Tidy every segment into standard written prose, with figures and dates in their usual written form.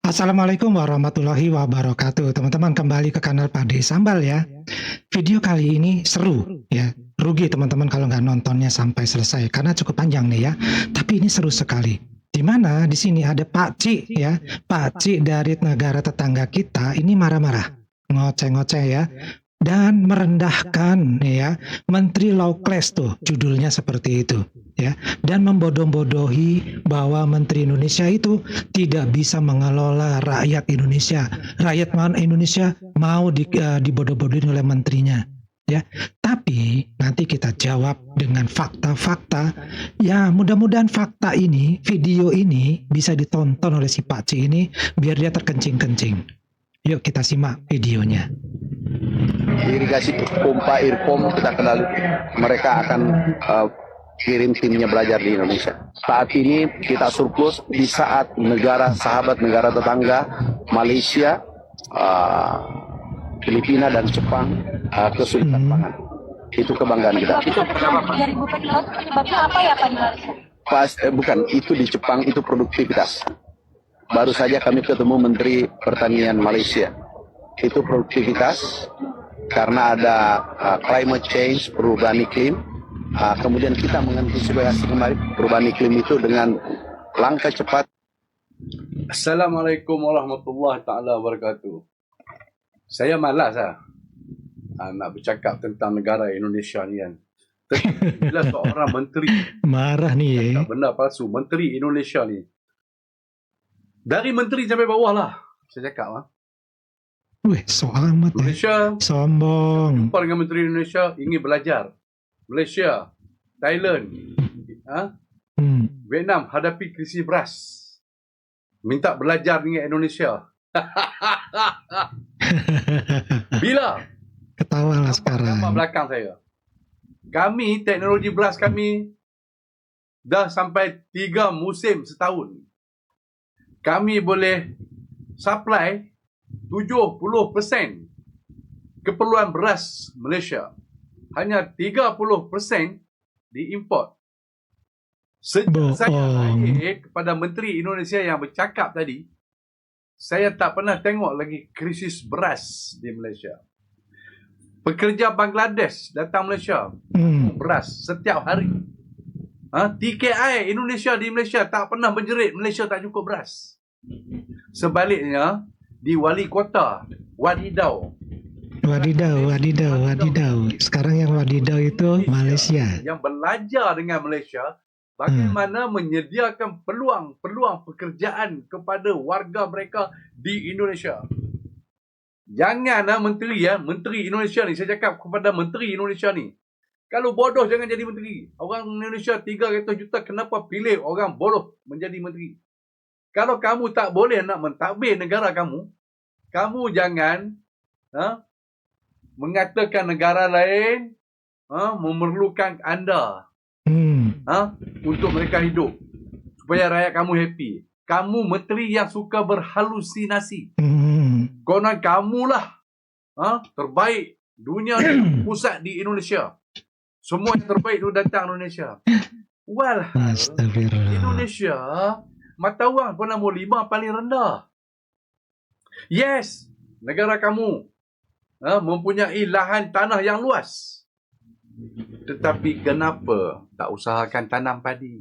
Assalamualaikum warahmatullahi wabarakatuh. Teman-teman kembali ke kanal Pade Sambal ya. Video kali ini seru ya. Rugi teman-teman kalau nggak nontonnya sampai selesai karena cukup panjang nih ya. Tapi ini seru sekali. Di mana di sini ada Pak Ci ya. Pak Ci dari negara tetangga kita ini marah-marah, ngoceh-ngoceh ya. Dan merendahkan ya Menteri Lawless tuh judulnya seperti itu ya, dan membodoh-bodohi bahwa Menteri Indonesia itu tidak bisa mengelola rakyat Indonesia. Rakyat Indonesia mau dibodoh-bodohin oleh menterinya ya. Tapi nanti kita jawab dengan fakta-fakta ya. Mudah-mudahan fakta ini, video ini bisa ditonton oleh si Pak C ini biar dia terkencing-kencing. Yuk kita simak videonya. Irigasi pompa Irpom kita kenal, mereka akan kirim timnya belajar di Indonesia. Saat ini kita surplus di saat negara sahabat, negara tetangga Malaysia, Filipina dan Jepang kesulitan pangan. Itu kebanggaan kita. Itu 3.000 pilot penyebabnya apa ya Pak di Malaysia? Bukan, itu di Jepang itu produktivitas. Baru saja kami ketemu Menteri Pertanian Malaysia. Itu produktivitas karena ada climate change, perubahan iklim. Kemudian kita mengantisipasi kembali perubahan iklim itu dengan langkah cepat. Assalamualaikum warahmatullahi taala wabarakatuh. Saya malas nak bercakap tentang negara Indonesia ni kan. Bila seorang menteri Marah nih ya. tak benda palsu, menteri Indonesia ni. Dari menteri sampai bawah lah saya cakap Wih, so amat ya. Malaysia Sombong. jumpa dengan menteri Indonesia ingin belajar. Malaysia, Thailand, Vietnam hadapi krisis beras. Minta belajar dengan Indonesia. Bila? Ketawa lah Nampak sekarang. belakang saya. Kami, teknologi beras kami dah sampai 3 musim setahun. Kami boleh supply 70% keperluan beras Malaysia. Hanya 30% diimport. Sejak saya naik kepada Menteri Indonesia yang bercakap tadi, saya tak pernah tengok lagi krisis beras di Malaysia. Pekerja Bangladesh datang Malaysia, beras setiap hari. TKI Indonesia di Malaysia tak pernah menjerit Malaysia tak cukup beras. Sebaliknya, di wali kota Wadidau. Sekarang yang Wadidau itu Malaysia. Yang belajar dengan Malaysia bagaimana menyediakan peluang pekerjaan kepada warga mereka di Indonesia. Jangan menteri Indonesia ni, saya cakap kepada menteri Indonesia ni, kalau bodoh jangan jadi menteri. Orang Indonesia 300 juta, kenapa pilih orang bodoh menjadi menteri? Kalau kamu tak boleh nak mentadbir negara kamu, kamu jangan mengatakan negara lain memerlukan anda untuk mereka hidup supaya rakyat kamu happy. Kamu menteri yang suka berhalusinasi. Konon kamulah terbaik dunia ni, pusat di Indonesia. Semua yang terbaik itu datang Indonesia. Walhal Indonesia mata wang pun nombor 5 paling rendah. Yes, negara kamu mempunyai lahan tanah yang luas. Tetapi kenapa tak usahakan tanam padi?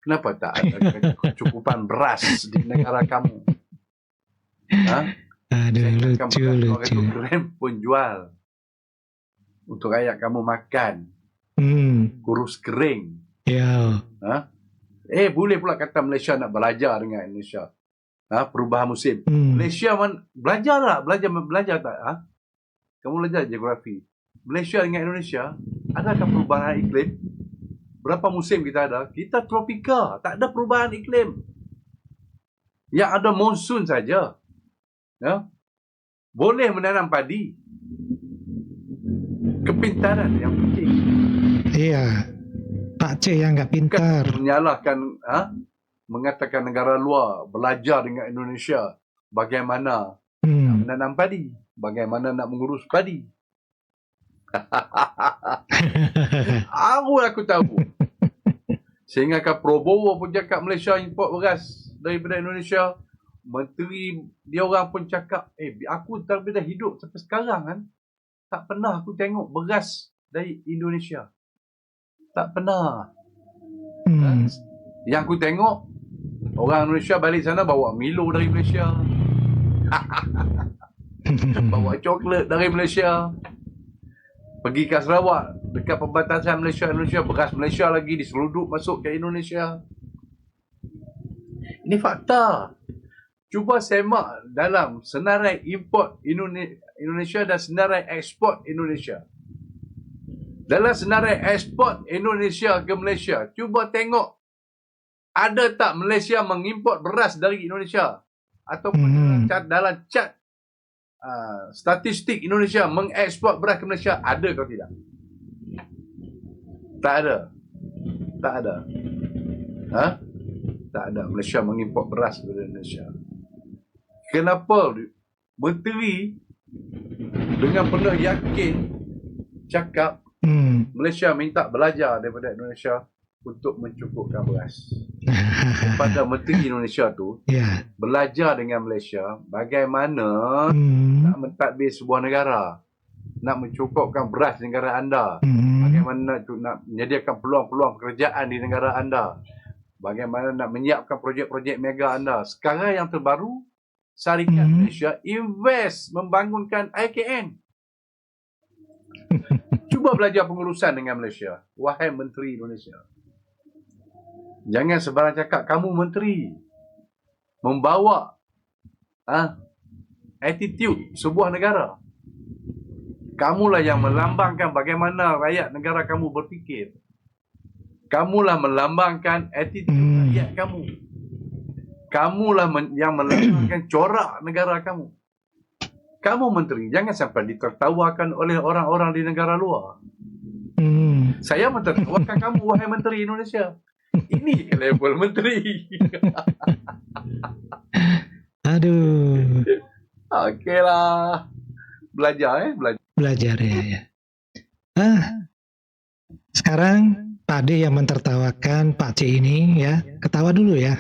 Kenapa tak ada kecukupan beras di negara kamu? Aduh, lucu. Gram pun jual untuk rakyat kamu makan. Kurus kering. Ya. Boleh pula kata Malaysia nak belajar dengan Indonesia. Perubahan musim. Malaysia belajar tak? Kamu belajar geografi. Malaysia dengan Indonesia, adakah perubahan iklim? Berapa musim kita ada? Kita tropika, tak ada perubahan iklim. Yang ada monsun saja. Boleh menanam padi. Kepintaran yang penting. Iya. Pak C yang nggak pintar. Menyalahkan, mengatakan negara luar belajar dengan Indonesia bagaimana nak menanam padi, bagaimana nak mengurus padi. Aku tahu. Sehingga Prabowo pun cakap Malaysia import beras daripada Indonesia. menteri dia orang pun cakap, aku daripada hidup sampai sekarang kan, tak pernah aku tengok beras dari Indonesia. Tak pernah. Yang aku tengok, orang Indonesia balik sana bawa Milo dari Malaysia. Bawa coklat dari Malaysia. Pergi ke Sarawak, dekat perbatasan Malaysia-Indonesia, beras Malaysia lagi diseluduk masuk ke Indonesia. Ini fakta. Cuba semak dalam senarai import Indonesia dan senarai ekspor Indonesia. Dalam senarai ekspor Indonesia ke Malaysia, cuba tengok ada tak Malaysia mengimport beras dari Indonesia? Ataupun dalam cat statistik Indonesia mengekspor beras ke Malaysia, ada atau tidak? Tak ada. Tak ada. Tak ada Malaysia mengimport beras dari Indonesia. Kenapa menteri dengan penuh yakin cakap Malaysia minta belajar daripada Indonesia untuk mencukupkan beras? Pada menteri Indonesia tu belajar dengan Malaysia bagaimana nak mentadbir sebuah negara, nak mencukupkan beras di negara anda, bagaimana nak menyediakan peluang-peluang pekerjaan di negara anda, bagaimana nak menyiapkan projek-projek mega anda. Sekarang yang terbaru, syarikat Malaysia invest membangunkan IKN. Cuba belajar pengurusan dengan Malaysia, wahai menteri Indonesia. Jangan sebarang cakap kamu menteri, membawa attitude sebuah negara. Kamulah yang melambangkan bagaimana rakyat negara kamu berfikir. Kamulah melambangkan attitude rakyat kamu. Kamulah yang melambangkan corak negara kamu. Kamu menteri, jangan sampai ditertawakan oleh orang-orang di negara luar. Saya mentertawakan kamu, wahai menteri Indonesia. Ini level menteri. Aduh. Okeylah. Belajar Belajar ya. Sekarang Pak D yang mentertawakan Pak C ini ya, ketawa dulu ya.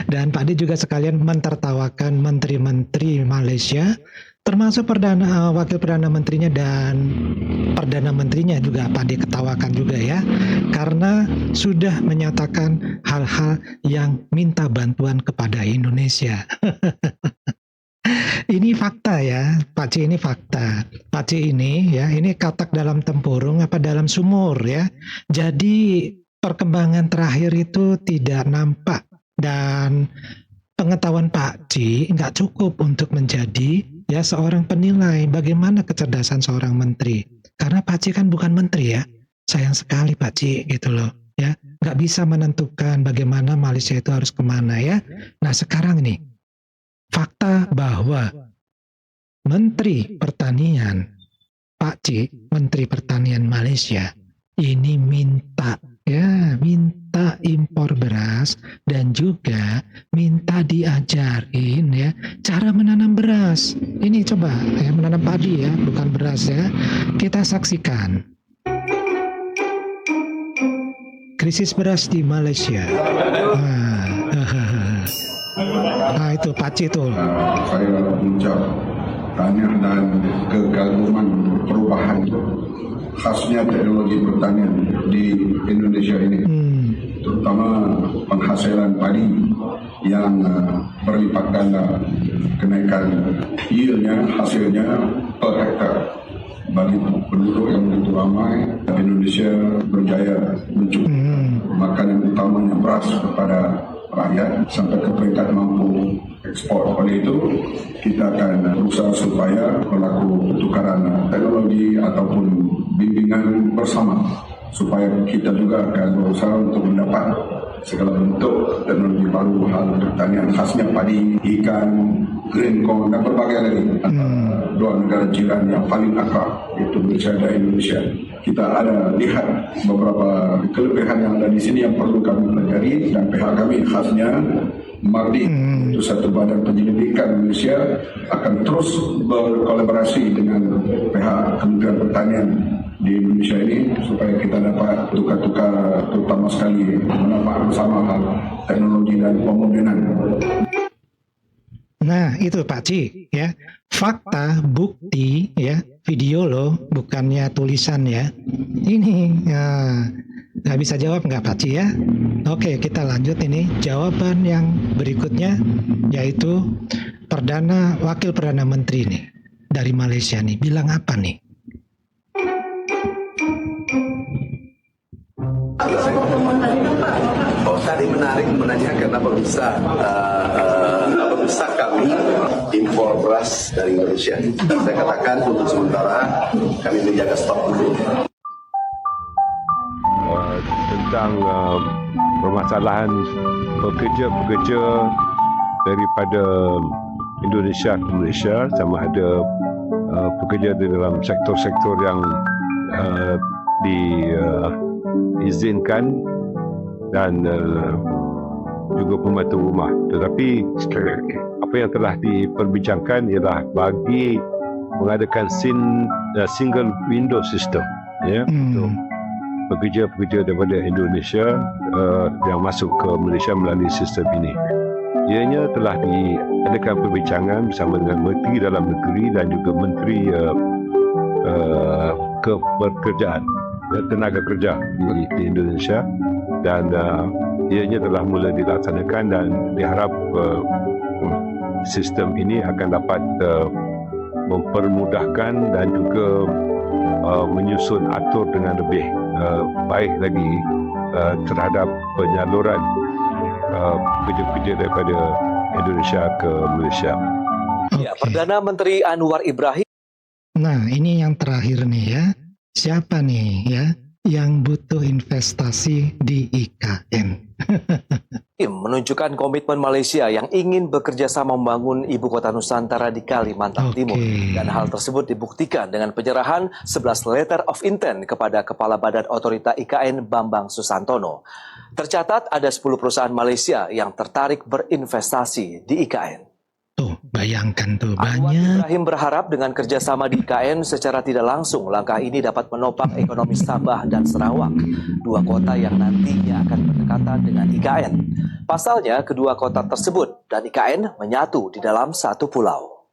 Dan Pak D juga sekalian mentertawakan menteri-menteri Malaysia, termasuk wakil perdana menterinya dan perdana menterinya juga Pak D ketawakan juga ya, karena sudah menyatakan hal-hal yang minta bantuan kepada Indonesia. Ini fakta ya, Pak C ini fakta. Pak C ini ya, ini katak dalam tempurung apa dalam sumur ya. Jadi perkembangan terakhir itu tidak nampak dan pengetahuan Pak C nggak cukup untuk menjadi ya seorang penilai bagaimana kecerdasan seorang menteri. Karena Pak C kan bukan menteri ya. Sayang sekali Pak C gitu loh ya. Nggak bisa menentukan bagaimana Malaysia itu harus kemana ya. Nah sekarang nih, fakta bahwa Menteri Pertanian Pak C, Menteri Pertanian Malaysia ini minta impor beras dan juga minta diajarin ya cara menanam beras. Ini coba ya, menanam padi ya, bukan beras ya. Kita saksikan krisis beras di Malaysia. Nah itu Pak C itu. Saya mengucap tanya dan kekaguman perubahan khasnya teknologi pertanian di Indonesia ini, terutama penghasilan padi yang berlipat ganda, kenaikan yieldnya, hasilnya per hektar. Bagi penduduk yang begitu ramai, Indonesia berjaya mencukupkan makanan utamanya beras kepada rakyat sampai ke peringkat mampu ekspor. Oleh itu, kita akan berusaha supaya melakukan tukaran teknologi ataupun bimbingan bersama, supaya kita juga akan berusaha untuk mendapat segala bentuk teknologi baru hal pertanian khasnya padi, ikan, green corn dan berbagai lagi. Dua negara jiran yang paling akrab yaitu Malaysia dan Indonesia. Kita ada lihat beberapa kelebihan yang ada di sini yang perlu kami pelajari, dan pihak kami khasnya MARDI itu satu badan penyelidikan Malaysia akan terus berkolaborasi dengan pihak Kementerian Pertanian di Indonesia ini supaya kita dapat tukar-tukar, terutama sekali manfaat bersama hal teknologi dan pemodenan. Nah, itu Pak Ci, ya. Fakta, bukti, ya. Video loh, bukannya tulisan ya. Ini, ya. Nggak bisa jawab nggak Pak Ci ya? Oke, kita lanjut ini. Jawaban yang berikutnya, yaitu Wakil Perdana Menteri nih, dari Malaysia nih, bilang apa nih? Oh, tadi menarik menanyakan apa bisa kami impor beras dari Indonesia. Dan saya katakan untuk sementara kami menjaga stok dulu. Tentang permasalahan pekerja-pekerja daripada Indonesia ke Malaysia, sama ada pekerja di dalam sektor-sektor yang diizinkan dan juga pembantu rumah. Tetapi apa yang telah diperbincangkan ialah bagi mengadakan single window system, ya, untuk pekerja-pekerja daripada Indonesia yang masuk ke Malaysia melalui sistem ini. Ianya telah diadakan perbincangan bersama dengan Menteri Dalam Negeri dan juga Menteri Kepekerjaan, tenaga kerja di Indonesia, dan ianya telah mula dilaksanakan dan diharap sistem ini akan dapat mempermudahkan dan juga menyusun atur dengan lebih baik lagi terhadap penyaluran pekerja-pekerja daripada Indonesia ke Malaysia. Ya, Perdana Menteri Anwar Ibrahim. Nah, ini yang terakhir nih ya. Siapa nih ya yang butuh investasi di IKN? Menunjukkan komitmen Malaysia yang ingin bekerja sama membangun ibu kota Nusantara di Kalimantan Timur. Dan hal tersebut dibuktikan dengan penyerahan 11 letter of intent kepada Kepala Badan Otorita IKN Bambang Susantono. Tercatat ada 10 perusahaan Malaysia yang tertarik berinvestasi di IKN. Tuh, bayangkan tuh Anwar banyak. Ibrahim berharap dengan kerjasama di IKN secara tidak langsung langkah ini dapat menopang ekonomi Sabah dan Sarawak, dua kota yang nantinya akan berdekatan dengan IKN. Pasalnya, kedua kota tersebut dan IKN menyatu di dalam satu pulau.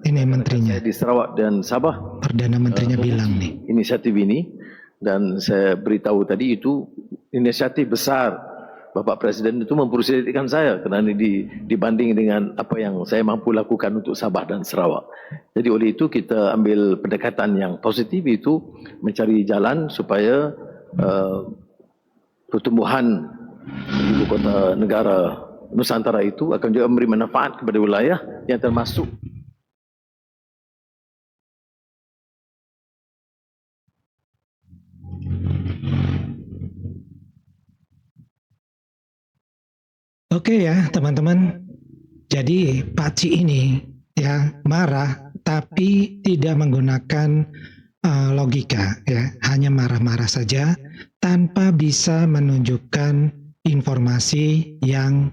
Ini menterinya, Saya di Sarawak dan Sabah, Perdana Menterinya bilang nih. inisiatif ini, dan saya beritahu tadi itu inisiatif besar Bapak Presiden itu mempersilahkan saya kerana ini dibanding dengan apa yang saya mampu lakukan untuk Sabah dan Sarawak. Jadi oleh itu kita ambil pendekatan yang positif, itu mencari jalan supaya pertumbuhan ibu kota negara Nusantara itu akan juga memberi manfaat kepada wilayah yang termasuk Oke ya teman-teman, jadi Pak Ci ini ya marah tapi tidak menggunakan logika ya, hanya marah-marah saja tanpa bisa menunjukkan informasi yang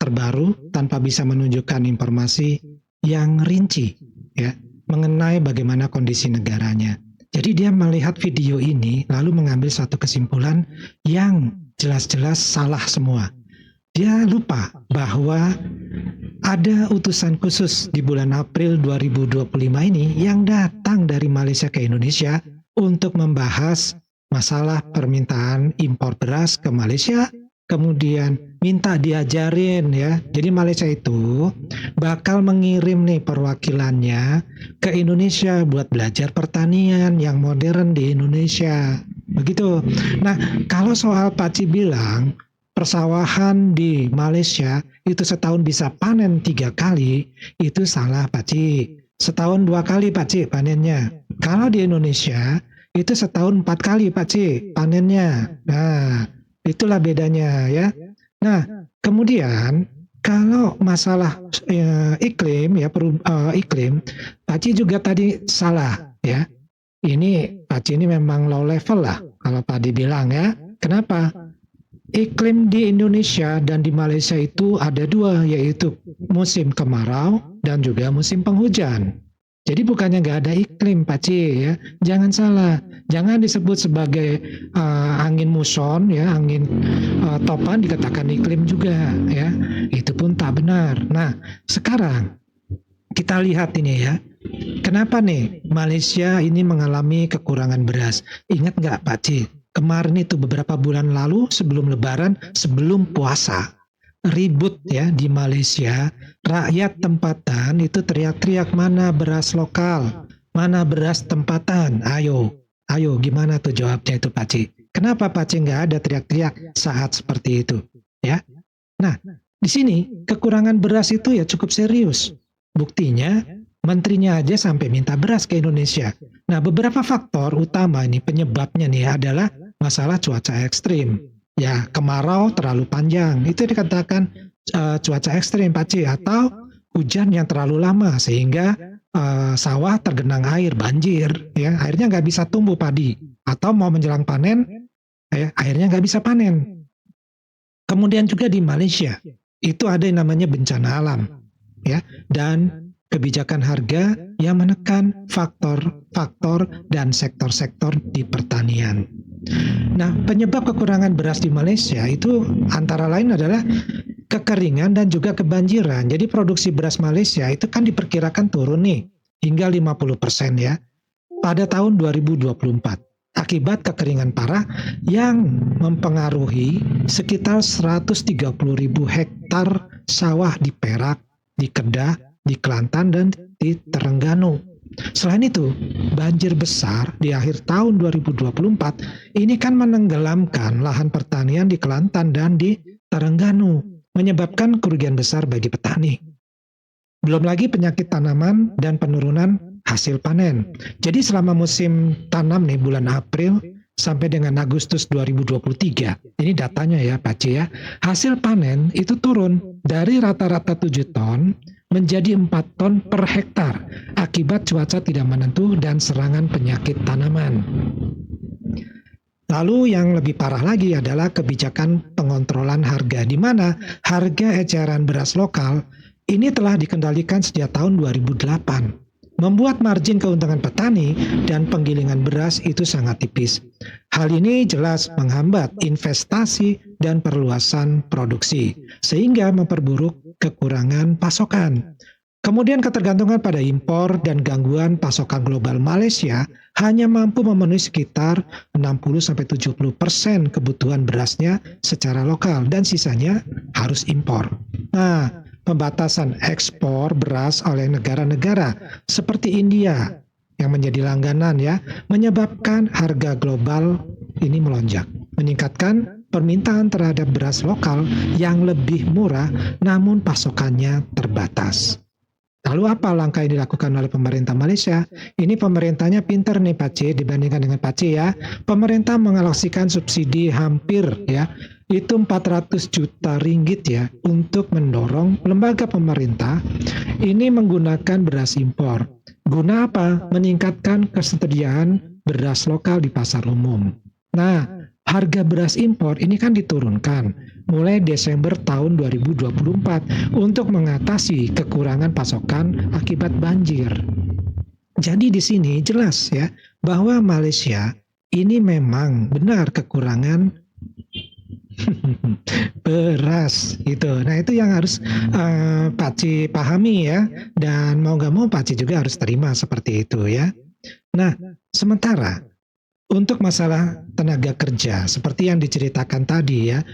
terbaru, tanpa bisa menunjukkan informasi yang rinci ya mengenai bagaimana kondisi negaranya. Jadi dia melihat video ini lalu mengambil suatu kesimpulan yang jelas-jelas salah semua. Dia lupa bahwa ada utusan khusus di bulan April 2025 ini yang datang dari Malaysia ke Indonesia untuk membahas masalah permintaan impor beras ke Malaysia, kemudian minta diajarin ya. Jadi Malaysia itu bakal mengirim nih perwakilannya ke Indonesia buat belajar pertanian yang modern di Indonesia. Begitu. Nah, kalau soal Pak Ci bilang persawahan di Malaysia itu setahun bisa panen 3 kali, itu salah Pak Ci. Setahun 2 kali Pak Ci panennya. Kalau di Indonesia itu setahun 4 kali Pak Ci panennya. Nah, itulah bedanya ya. Nah, kemudian kalau masalah iklim ya, iklim, Pak Ci juga tadi salah ya. Ini Pak Ci ini memang low level lah kalau Pak dibilang ya. Kenapa? Iklim di Indonesia dan di Malaysia itu ada dua, yaitu musim kemarau dan juga musim penghujan. Jadi bukannya nggak ada iklim, Pak C, ya. Jangan salah, jangan disebut sebagai angin muson, ya, angin topan dikatakan iklim juga, ya. Itu pun tak benar. Nah, sekarang kita lihat ini ya. Kenapa nih Malaysia ini mengalami kekurangan beras? Ingat nggak Pak C? Kemarin itu beberapa bulan lalu sebelum Lebaran, sebelum puasa, ribut ya di Malaysia, rakyat tempatan itu teriak-teriak mana beras lokal, mana beras tempatan. Ayo gimana tuh jawabnya itu Pak C? Kenapa Pak C nggak ada teriak-teriak saat seperti itu? Ya, nah di sini kekurangan beras itu ya cukup serius. Buktinya menterinya aja sampai minta beras ke Indonesia. Nah beberapa faktor utama ini penyebabnya nih adalah masalah cuaca ekstrim. Ya, kemarau terlalu panjang, itu dikatakan cuaca ekstrim Pak C, atau hujan yang terlalu lama sehingga sawah tergenang air, banjir, ya, akhirnya nggak bisa tumbuh padi, atau mau menjelang panen, ya, akhirnya nggak bisa panen. Kemudian juga di Malaysia, itu ada yang namanya bencana alam, ya, dan kebijakan harga yang menekan faktor-faktor dan sektor-sektor di pertanian. Nah, penyebab kekurangan beras di Malaysia itu antara lain adalah kekeringan dan juga kebanjiran. Jadi produksi beras Malaysia itu kan diperkirakan turun nih hingga 50% ya pada tahun 2024 akibat kekeringan parah yang mempengaruhi sekitar 130.000 hektar sawah di Perak, di Kedah, di Kelantan, dan di Terengganu. Selain itu, banjir besar di akhir tahun 2024 ini kan menenggelamkan lahan pertanian di Kelantan dan di Terengganu, menyebabkan kerugian besar bagi petani. Belum lagi penyakit tanaman dan penurunan hasil panen. Jadi selama musim tanam nih bulan April sampai dengan Agustus 2023, ini datanya ya Pak C ya, hasil panen itu turun dari rata-rata 7 ton menjadi 4 ton per hektar akibat cuaca tidak menentu dan serangan penyakit tanaman. Lalu yang lebih parah lagi adalah kebijakan pengontrolan harga, di mana harga eceran beras lokal ini telah dikendalikan sejak tahun 2008. Membuat margin keuntungan petani dan penggilingan beras itu sangat tipis. Hal ini jelas menghambat investasi dan perluasan produksi, sehingga memperburuk kekurangan pasokan. Kemudian ketergantungan pada impor dan gangguan pasokan global Malaysia hanya mampu memenuhi sekitar 60-70% kebutuhan berasnya secara lokal dan sisanya harus impor. Nah, pembatasan ekspor beras oleh negara-negara seperti India yang menjadi langganan ya, menyebabkan harga global ini melonjak, meningkatkan permintaan terhadap beras lokal yang lebih murah namun pasokannya terbatas. Lalu apa langkah yang dilakukan oleh pemerintah Malaysia? Ini pemerintahnya pinter nih Pak C dibandingkan dengan Pak C ya. Pemerintah mengalokasikan subsidi hampir ya itu 400 juta ringgit ya untuk mendorong lembaga pemerintah ini menggunakan beras impor. Guna apa? Meningkatkan kesediaan beras lokal di pasar umum. Nah, harga beras impor ini kan diturunkan mulai Desember tahun 2024 untuk mengatasi kekurangan pasokan akibat banjir. Jadi di sini jelas ya bahwa Malaysia ini memang benar kekurangan beras itu. Nah itu yang harus Pak C pahami ya, dan mau gak mau Pak C juga harus terima seperti itu ya. Nah sementara untuk masalah tenaga kerja seperti yang diceritakan tadi ya,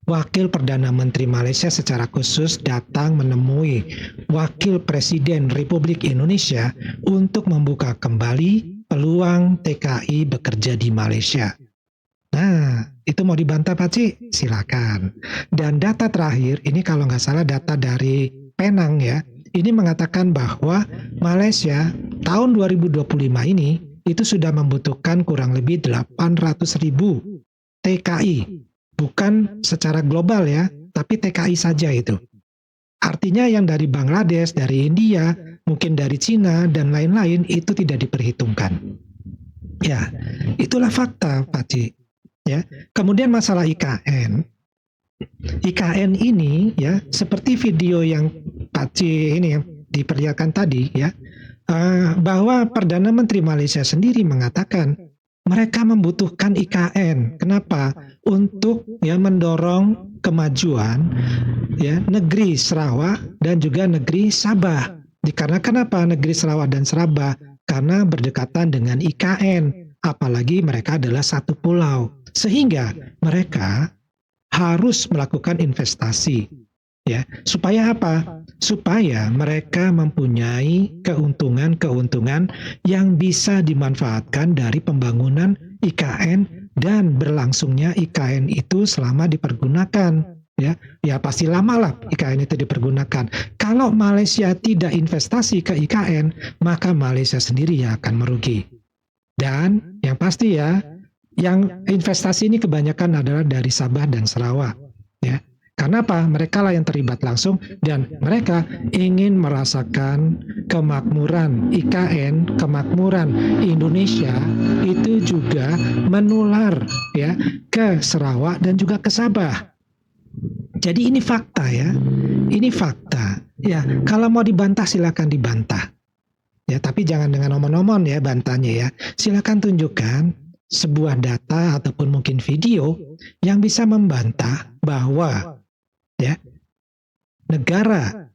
Wakil Perdana Menteri Malaysia secara khusus datang menemui Wakil Presiden Republik Indonesia untuk membuka kembali peluang TKI bekerja di Malaysia. Nah, itu mau dibantah Pak C? Silakan. Dan data terakhir, ini kalau nggak salah data dari Penang ya, ini mengatakan bahwa Malaysia tahun 2025 ini itu sudah membutuhkan kurang lebih 800.000 TKI. Bukan secara global ya, tapi TKI saja itu. Artinya yang dari Bangladesh, dari India, mungkin dari Cina, dan lain-lain itu tidak diperhitungkan. Ya, itulah fakta Pak C. Ya. Kemudian masalah IKN. IKN ini ya, seperti video yang Pak C ini yang diperlihatkan tadi ya, bahwa Perdana Menteri Malaysia sendiri mengatakan mereka membutuhkan IKN. Kenapa? Untuk mendorong kemajuan negeri Sarawak dan juga negeri Sabah. Dikarenakan apa negeri Sarawak dan Sabah? Karena berdekatan dengan IKN, apalagi mereka adalah satu pulau. Sehingga mereka harus melakukan investasi. Supaya apa? Supaya mereka mempunyai keuntungan-keuntungan yang bisa dimanfaatkan dari pembangunan IKN dan berlangsungnya IKN itu selama dipergunakan. Ya pasti lama lah IKN itu dipergunakan. Kalau Malaysia tidak investasi ke IKN, maka Malaysia sendiri yang akan merugi. Dan yang pasti yang investasi ini kebanyakan adalah dari Sabah dan Sarawak. Karena apa? Mereka lah yang terlibat langsung dan mereka ingin merasakan kemakmuran IKN, kemakmuran Indonesia itu juga menular ke Sarawak dan juga ke Sabah. Jadi ini fakta Ini fakta. Kalau mau dibantah silakan dibantah. Tapi jangan dengan omon-omon bantahnya Silakan tunjukkan sebuah data ataupun mungkin video yang bisa membantah bahwa negara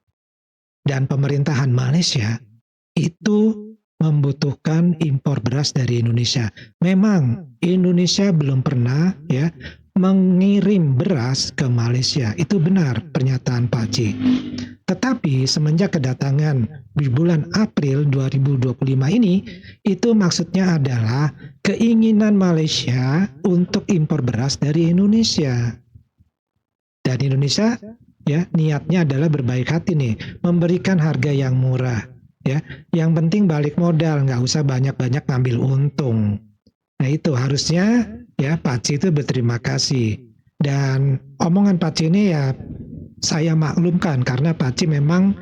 dan pemerintahan Malaysia itu membutuhkan impor beras dari Indonesia. Memang Indonesia belum pernah mengirim beras ke Malaysia. Itu benar pernyataan Pak J. Tetapi semenjak kedatangan di bulan April 2025 ini, itu maksudnya adalah keinginan Malaysia untuk impor beras dari Indonesia. Dan Indonesia niatnya adalah berbaik hati nih, memberikan harga yang murah. Yang penting balik modal, nggak usah banyak-banyak ngambil untung. Nah itu harusnya Pak C itu berterima kasih. Dan omongan Pak C ini saya maklumkan karena Pak C memang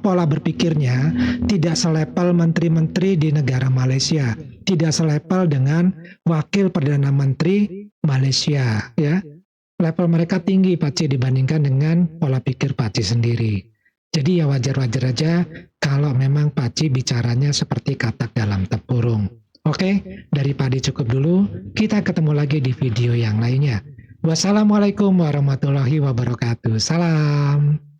pola berpikirnya tidak selepel menteri-menteri di negara Malaysia, tidak selepel dengan wakil Perdana Menteri Malaysia. Level mereka tinggi Pak C dibandingkan dengan pola pikir Pak C sendiri. Jadi wajar-wajar aja kalau memang Pak C bicaranya seperti katak dalam tempurung. Oke, dari Pak D cukup dulu. Kita ketemu lagi di video yang lainnya. Wassalamualaikum warahmatullahi wabarakatuh. Salam.